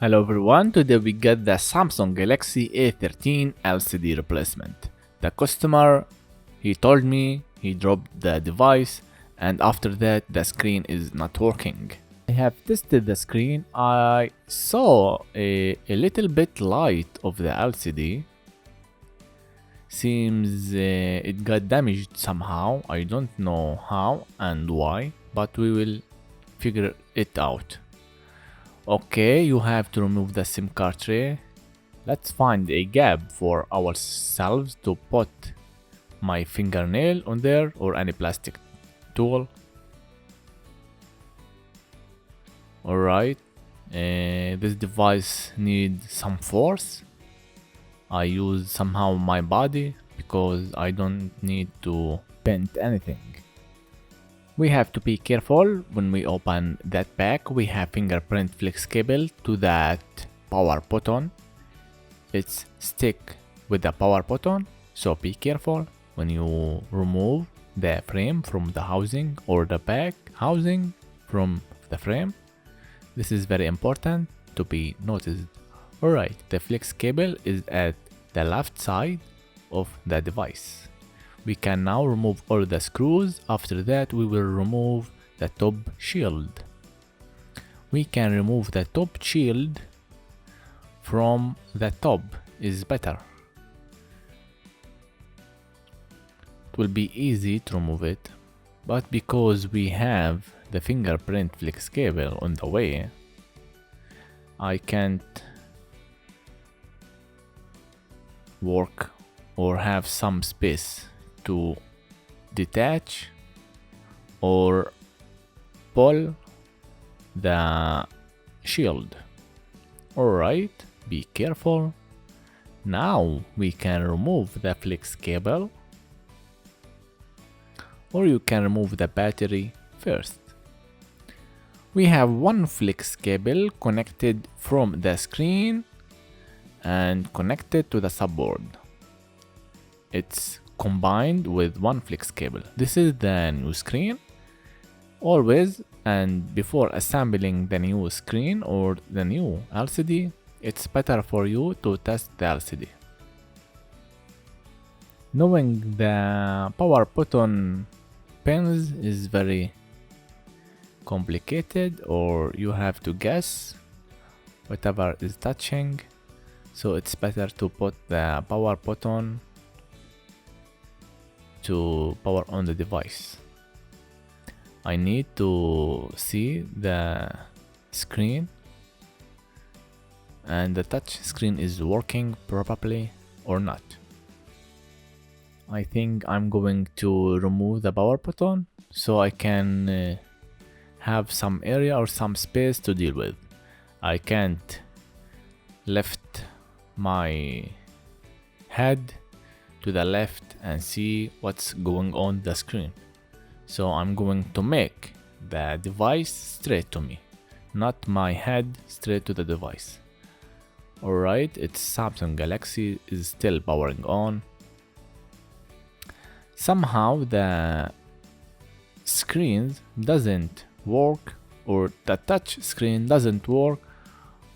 Hello everyone, today we get the Samsung Galaxy A13 LCD replacement. The customer, he told me he dropped the device and after that the screen is not working. I have tested the screen, I saw a little bit light of the LCD. Seems it got damaged somehow, I don't know how and why, but we will figure it out. Okay, you have to remove the SIM card tray. Let's find a gap for ourselves to put my fingernail on there or any plastic tool. Alright, this device needs some force. I use somehow my body because I don't need to bend anything. We have to be careful when we open that pack. We have fingerprint flex cable to that power button. It's stick with the power button, so be careful when you remove the frame from the housing or the back housing from the frame. This is very important to be noticed. Alright, the flex cable is at the left side of the device. We can now remove all the screws. After that we will remove the top shield. We can remove the top shield from the top is better. It will be easy to remove it, but because we have the fingerprint flex cable on the way, I can't work or have some space to detach or pull the shield. Alright, be careful. Now we can remove the flex cable, or you can remove the battery first. We have one flex cable connected from the screen and connected to the subboard. It's combined with one flex cable. This is the new screen. Always and before assembling the new screen or the new LCD, it's better for you to test the LCD. Knowing the power button pins is very complicated, or you have to guess whatever is touching, so it's better to put the power button to power on the device. I need to see the screen and the touch screen is working properly or not. I think I'm going to remove the power button so I can have some area or some space to deal with. I can't lift my head to the left and see what's going on the screen. So I'm going to make the device straight to me, not my head straight to the device. Alright, it's Samsung Galaxy is still powering on. Somehow the screen doesn't work, or the touch screen doesn't work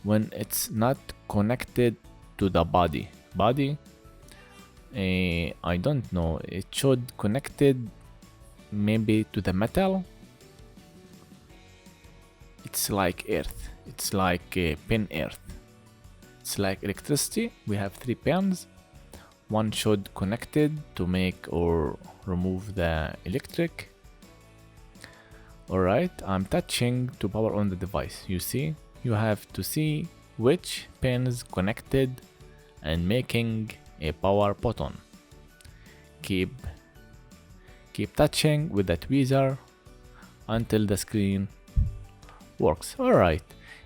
when it's not connected to the body. I don't know, it should connected maybe to the metal. It's like earth, it's like a pin earth, it's like electricity. We have 3 pins, one should connected to make or remove the electric. Alright, I'm touching to power on the device. You see, you have to see which pin is connected and making a power button. Keep touching with the tweezer until the screen works. Alright,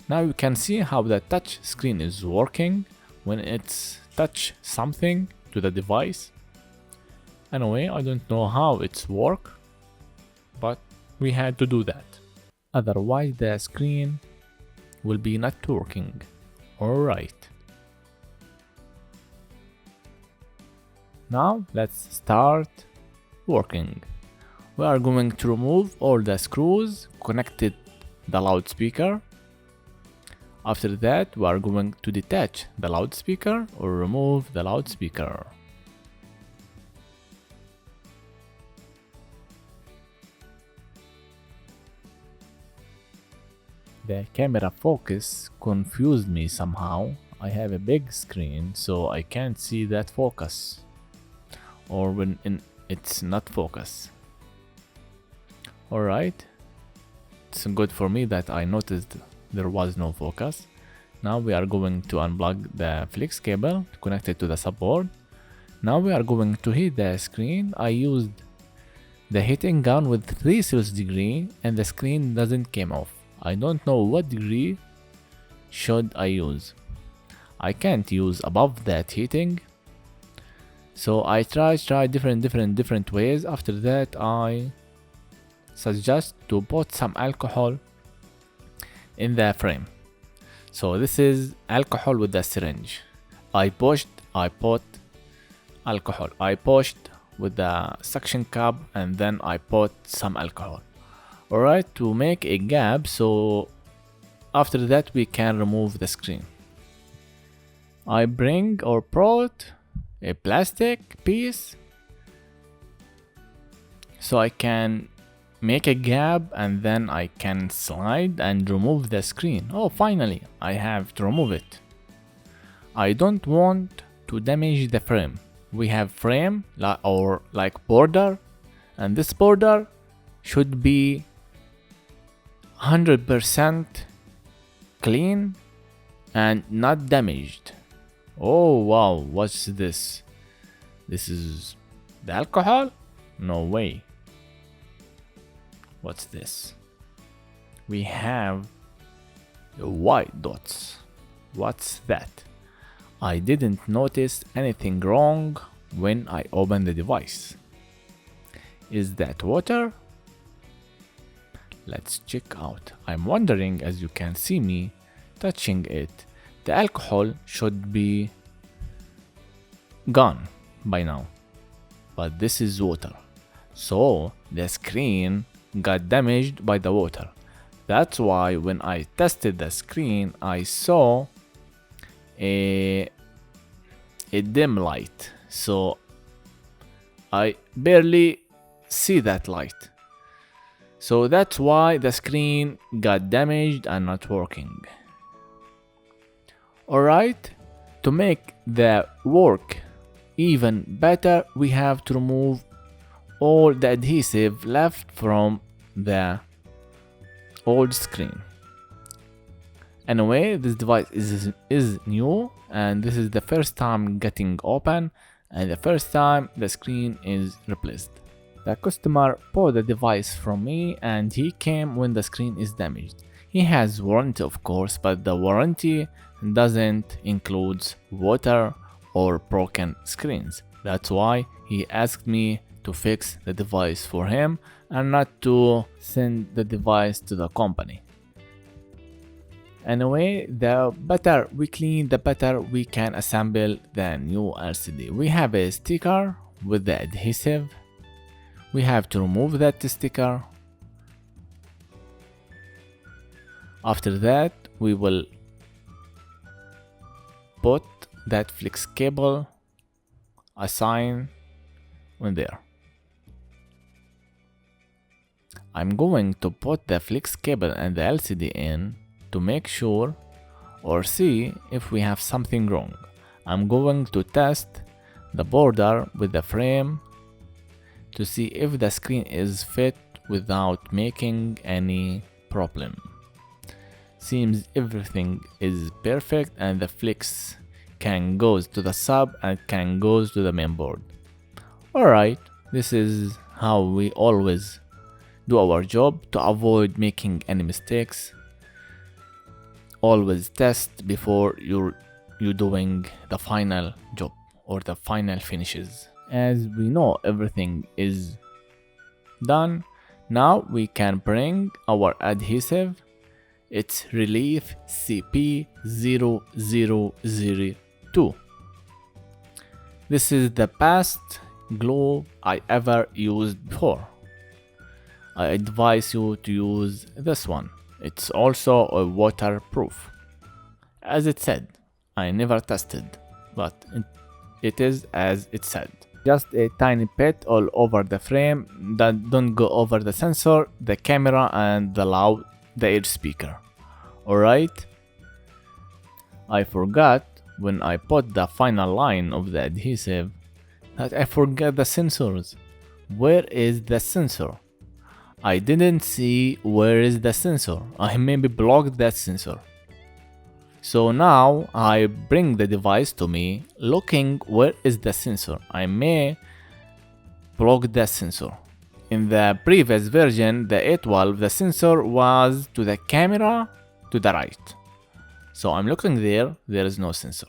now you can see how the touch screen is working when it's touch something to the device. Anyway, I don't know how it's work, but we had to do that. Otherwise the screen will be not working. Alright. Now let's start working. We are going to remove all the screws connected the loudspeaker. After that, we are going to detach the loudspeaker or remove the loudspeaker. The camera focus confused me somehow. I have a big screen, so I can't see that focus, or when it's not focus. Alright, it's good for me that I noticed there was no focus. Now we are going to unplug the flex cable connected to the subboard. Now we are going to heat the screen. I used the heating gun with 3 Celsius degree and the screen doesn't came off. I don't know what degree should I use. I can't use above that heating. So I tried different ways. After that I suggest to put some alcohol in the frame. So this is alcohol with the syringe. I put alcohol. I pushed with the suction cup and then I put some alcohol. Alright, to make a gap, so after that we can remove the screen. I brought a plastic piece so I can make a gap and then I can slide and remove the screen. Oh, finally, I have to remove it. I don't want to damage the frame. We have frame or like border, and this border should be 100% clean and not damaged. Oh wow, what's this? This is the alcohol? No way. What's this? We have white dots. What's that? I didn't notice anything wrong when I opened the device. Is that water? Let's check out. I'm wondering, as you can see me touching it, the alcohol should be gone by now. But this is water. So the screen got damaged by the water. That's why when I tested the screen, I saw a dim light. So I barely see that light. So that's why the screen got damaged and not working. Alright, to make the work even better, we have to remove all the adhesive left from the old screen. Anyway, this device is new and this is the first time getting open and the first time the screen is replaced. The customer bought the device from me and he came when the screen is damaged. He has warranty of course, but the warranty doesn't include water or broken screens. That's why he asked me to fix the device for him and not to send the device to the company. Anyway, the better we clean, the better we can assemble the new LCD. We have a sticker with the adhesive. We have to remove that sticker. After that, we will put that flex cable assign on there. I'm going to put the flex cable and the LCD in to make sure or see if we have something wrong. I'm going to test the border with the frame to see if the screen is fit without making any problem. Seems everything is perfect and the flex can goes to the sub and can goes to the main board. Alright, this is how we always do our job to avoid making any mistakes. Always test before you're doing the final job or the final finishes. As we know everything is done, now we can bring our adhesive. It's Relief CP0002. This is the best glue I ever used before. I advise you to use this one. It's also a waterproof. as it said. I never tested, but it is as it said. Just a tiny bit all over the frame that don't go over the sensor, the camera and the ear speaker. Alright? I forgot when I put the final line of the adhesive that I forgot the sensors. Where is the sensor? I didn't see where is the sensor. I maybe blocked that sensor. So now I bring the device to me looking where is the sensor. I may block the sensor. In the previous version, the A12, the sensor was to the camera to the right. So I'm looking there is no sensor.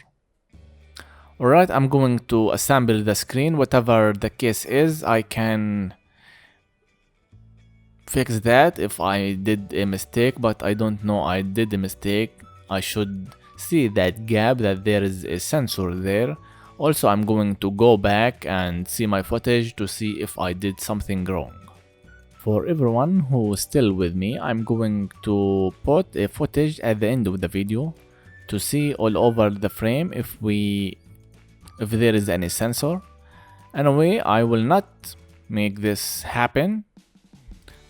Alright, I'm going to assemble the screen. Whatever the case is, I can fix that if I did a mistake, but I don't know I did a mistake. I should see that gap, that there is a sensor there. Also, I'm going to go back and see my footage to see if I did something wrong. For everyone who is still with me, I'm going to put a footage at the end of the video to see all over the frame if there is any sensor. Anyway, I will not make this happen.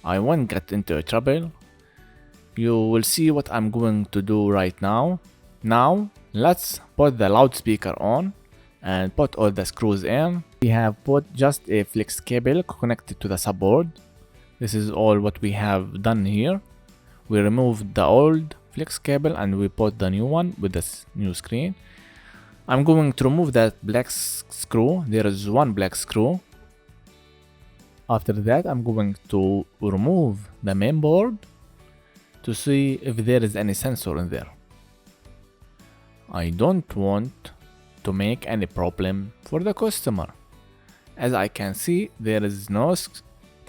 I won't get into trouble. You will see what I'm going to do right now. Now, let's put the loudspeaker on and put all the screws in. We have put just a flex cable connected to the subboard. This is all what we have done here. We removed the old flex cable and we put the new one with this new screen. I'm going to remove that black screw. There is one black screw. After that, I'm going to remove the main board to see if there is any sensor in there. I don't want to make any problem for the customer. As I can see, there is no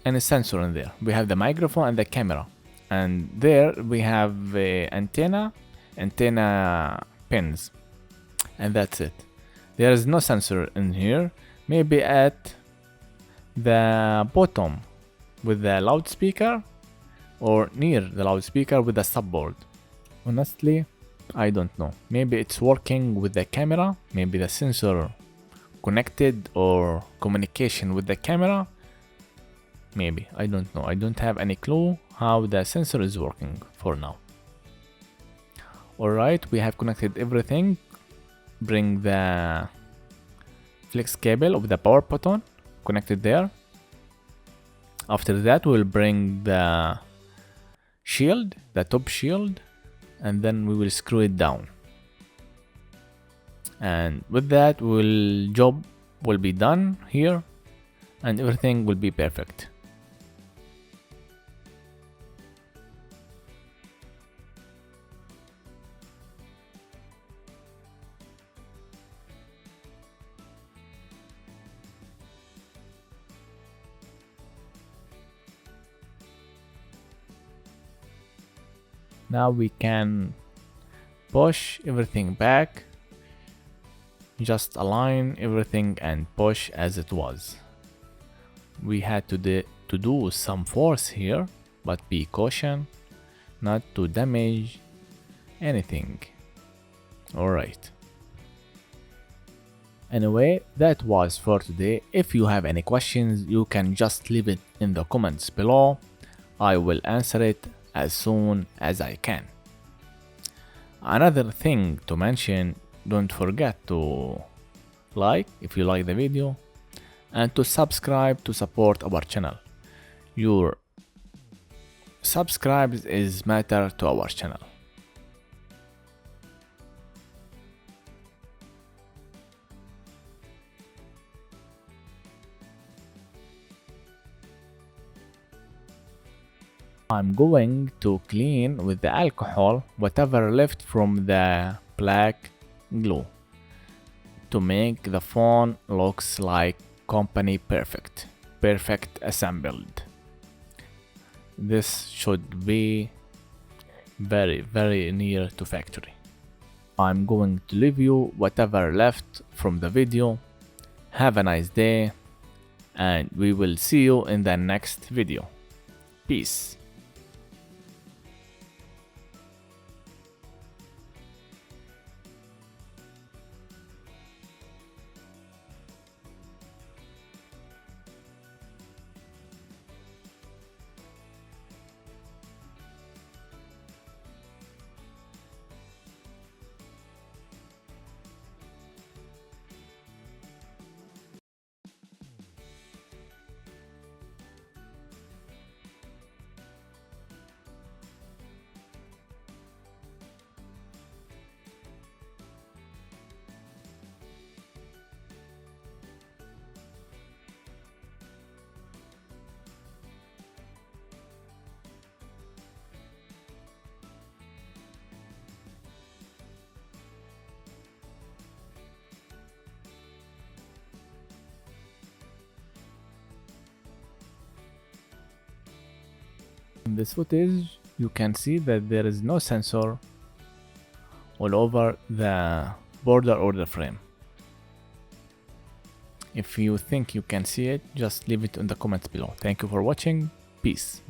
any sensor in there. We have the microphone and the camera, and there we have antenna pins, and that's it. There is no sensor in here. Maybe at the bottom with the loudspeaker or near the loudspeaker with the subboard. Honestly, I don't know. Maybe it's working with the camera, maybe the sensor connected or communication with the camera. Maybe, I don't know. I don't have any clue how the sensor is working for now. Alright, we have connected everything. Bring the flex cable of the power button connected there. After that, we'll bring the shield, the top shield, and then we will screw it down. And with that, job will be done here and everything will be perfect. Now we can push everything back, just align everything and push as it was. We had to do some force here, but be caution not to damage anything. Alright. Anyway, that was for today. If you have any questions, you can just leave it in the comments below. I will answer it as soon as I can. Another thing to mention, don't forget to like if you like the video and to subscribe to support our channel. Your subscribes is matter to our channel. I'm going to clean with the alcohol whatever left from the black glue to make the phone looks like company perfect assembled. This should be very near to factory. I'm going to leave you whatever left from the video. Have a nice day and we will see you in the next video. Peace. In this footage, you can see that there is no sensor all over the border or the frame. If you think you can see it, just leave it in the comments below. Thank you for watching. Peace.